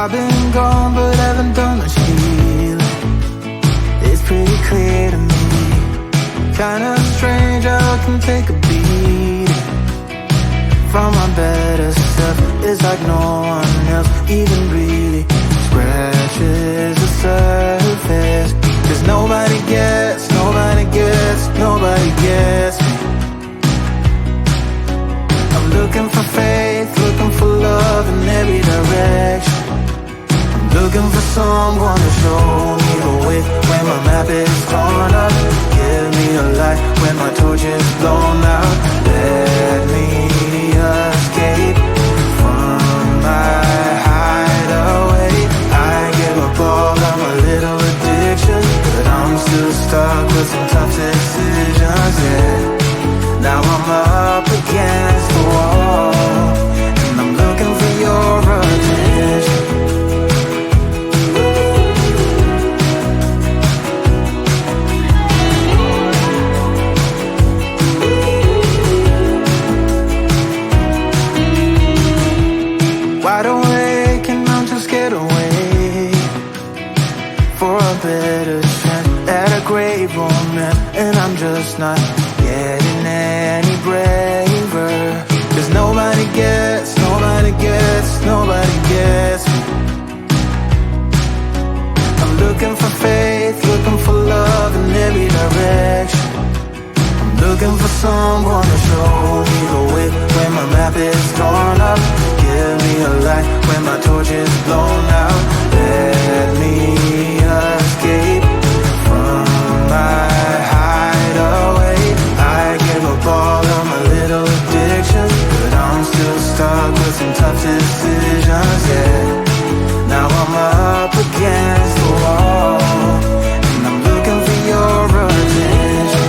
I've been gone but haven't done much healing. It's pretty clear to me, kinda strange how I can take a beating from my better self. It's like no one else even really scratches the surface. Cause nobody gets, nobody gets, nobody gets me. I'm looking for faith, looking for love in every direction. I'm looking for someone to show me the way when my map is torn up. Give me a light when my torch is blown out. Let me escape from my hideaway. I give up all of my little addictions, but I'm still stuck with some tough decisions, yeah. Now I'm up against the wall, and I'm looking for your attention. Wide awake and I'm too scared away for a better chance at a great romance, and I'm just not getting any braver. Cause nobody gets, nobody gets, nobody gets me. I'm looking for faith, looking for love in every direction. I'm looking for someone to show me the way when my map is torn up. Give me a light when my torch is blown out. Let me escape from my hideaway. I give up all of my little addictions, but I'm still stuck with some tough decisions, yeah. Now I'm up against the wall, and I'm looking for your attention.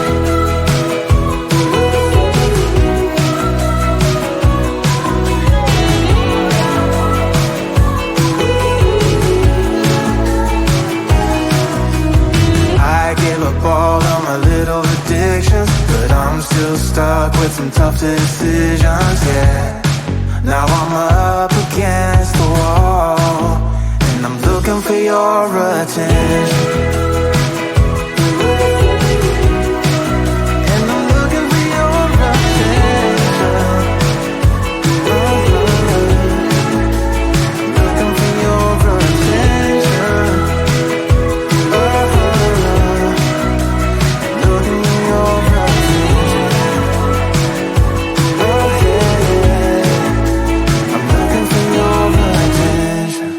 I give up all of my little addictions, but I'm still stuck with some tough decisions, yeah. Now I'm up against the wall, and I'm looking for your attention. And I'm looking for your attention. Looking for your attention. Looking for your attention. Oh yeah, I'm looking for your attention.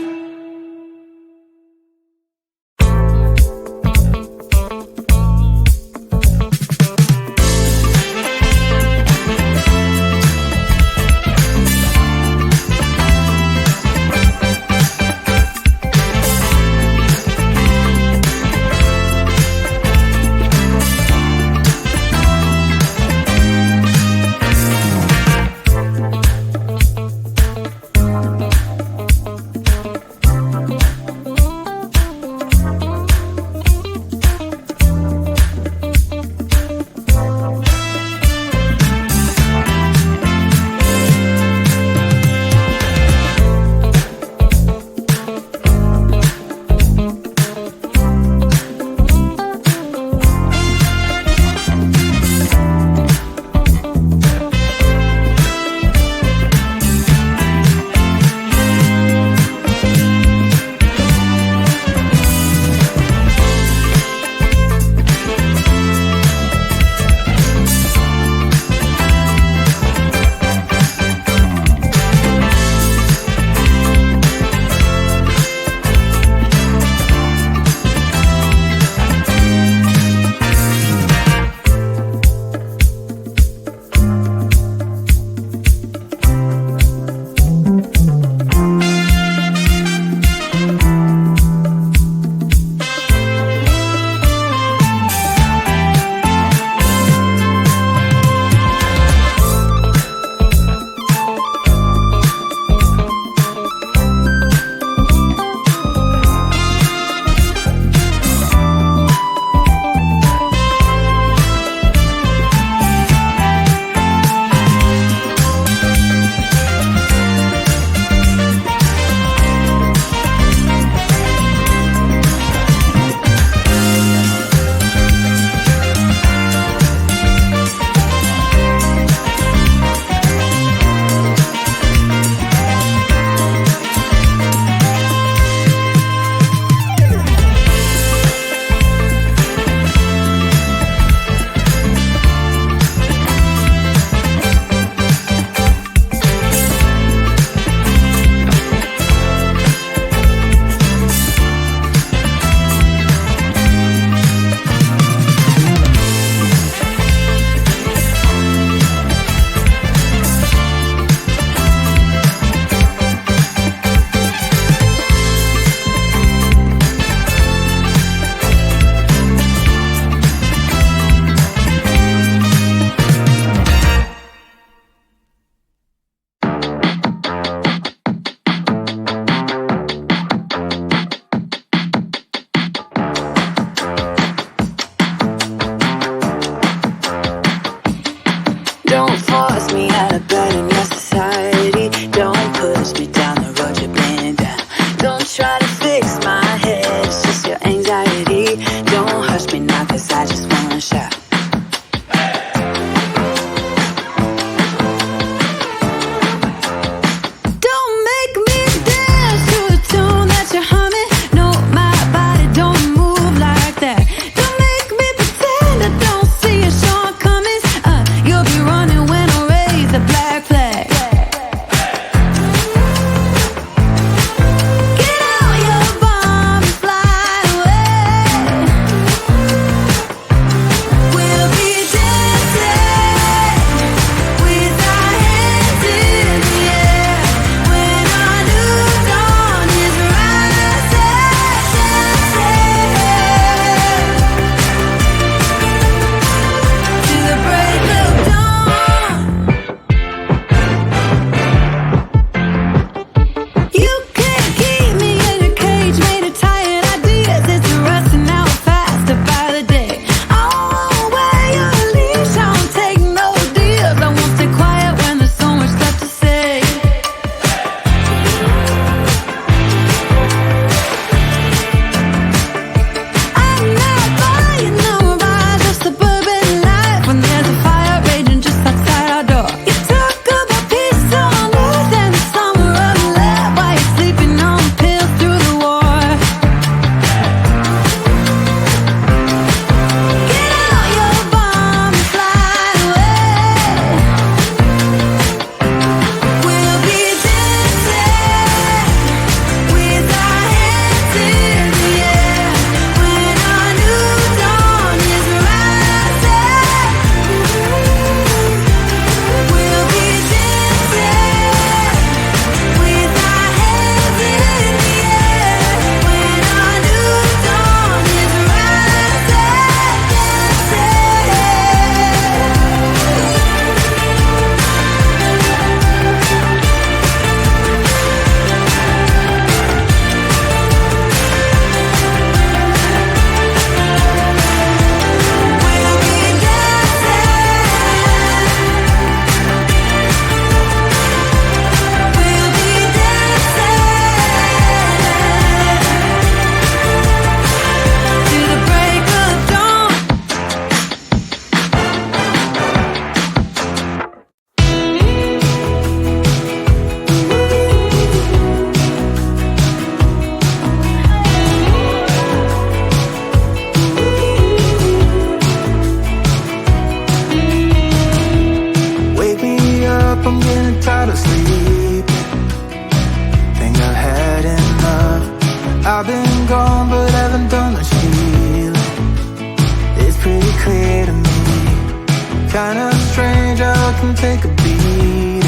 can take a beat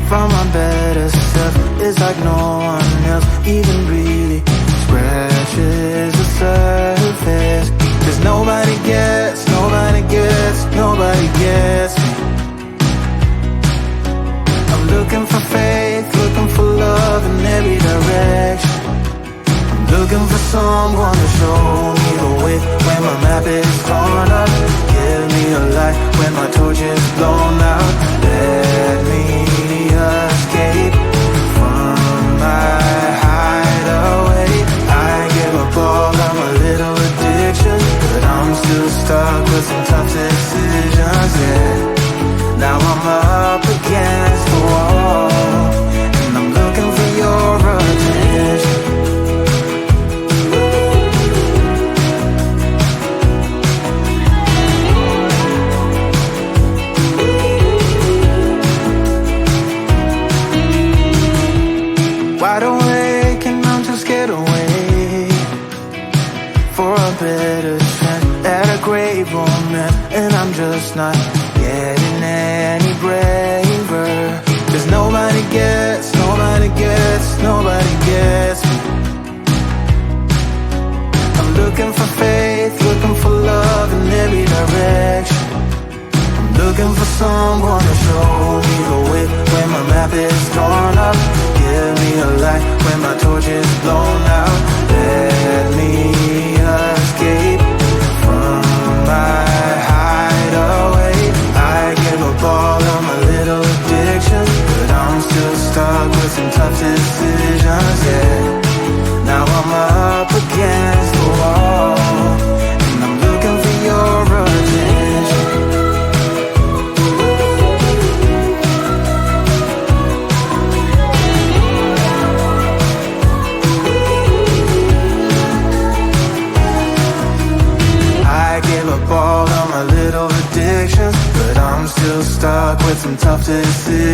from my better self. It's like no one else even really scratches the surface. 'Cause nobody gets, nobody gets, nobody gets me. I'm looking for faith, looking for love in every direction. I'm looking for someone to show me the way when my map is torn up. Give me a light when my torch is blown out. Let me escape from my hideaway. I give up all of my little addictions, but I'm still stuck with some tough decisions, yeah. Now I'm up against the wall, and I'm looking for your attention. Wide awake and I'm too scared away for a better chance at a great romance, and I'm just not getting any braver. 'Cause nobody gets, nobody gets, nobody gets me. I'm looking for faith, looking for love in every direction. I'm looking for someone to show me the way when my map is torn up. Give me a light when my torch is blown out. Let me escape from my hideaway. I give up all of my little addictions, but I'm still stuck with some tough decisions, yeah. Now I'm up against the wall, and I'm looking for your attention. I give up all of my little addictions, but I'm still stuck with some tough decisions.